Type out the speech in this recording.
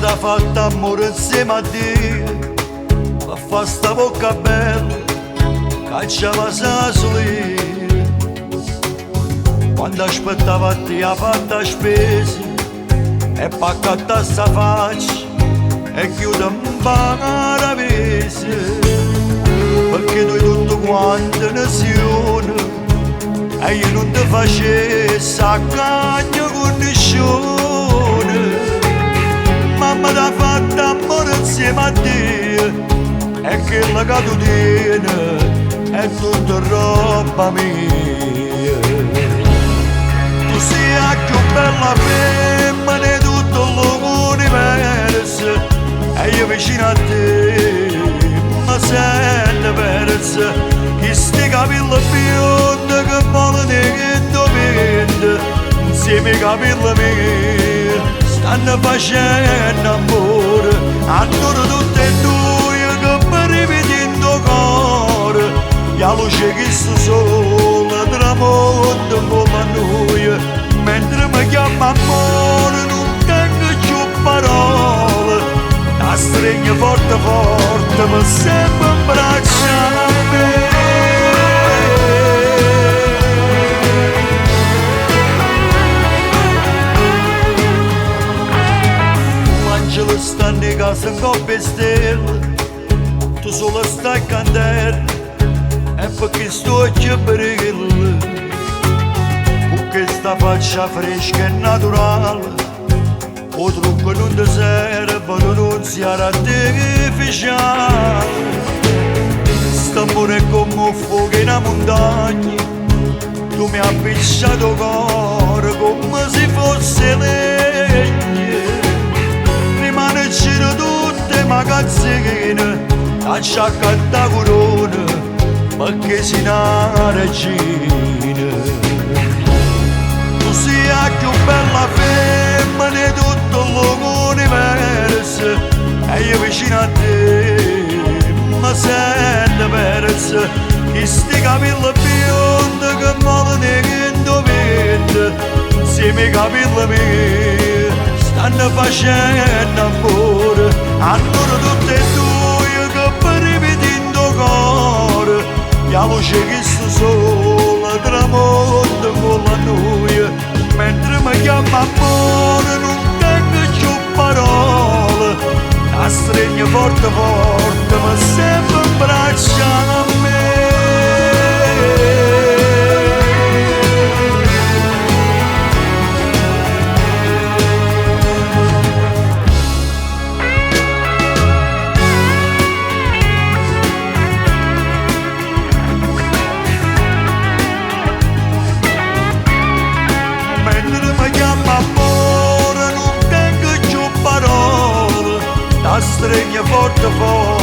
t'ha fatto amore insieme a Dio, ma fa sta bocca bella, cacciava la solita. Quando aspettava a te ha fatto la spesa, e paccatta sta faccia, e chiude un po' la vese, perché noi tutto quanto nazione, e io non ti facessi a cagno con nessuno. Mamma t'ha fatto amore insieme a te, e quella che tu tieni è tutta roba mia. Tu sei la più bella femmina di tutto l'universo, e io vicino a te mi sento persa. Che sti capelli biondi che vogliono che indovina, insieme ai capelli miei stanno facendo amore, ancora tutte e due che mi ripeti in tuo cuore. La luce che sto sole tramonta con la noia, mentre mi chiama amore non tengo più parole. La stringo forte forte, ma sempre in braccio a me. L'angelo sta in casa in coppia e stelle, tu solo stai cantando, e perché sto occhi brilla, con questa faccia fresca e naturale, o trucco non ti serve per non sia artificiale. St'amore è come un fuoco in una montagna, tu mi hai appicciato il cuore come se fosse legno. Rimane giro tutte magazzine, lascia accanto corona, perché sei una regina. Tu sei la più bella femmina di tutto l'universo, e io vicino a te mi sento persa. Che sti capelli biondi che vogliono che indovina, insieme ai capelli miei stanno facendo amore, ancora tutte e due che mi ripeti in tuo cuore. La luce che sto sole tramonta con la noia, mentre mi chiama amore non tengo più parole. La stringo forte forte, ma sempre in braccio a me. La stringo forte forte,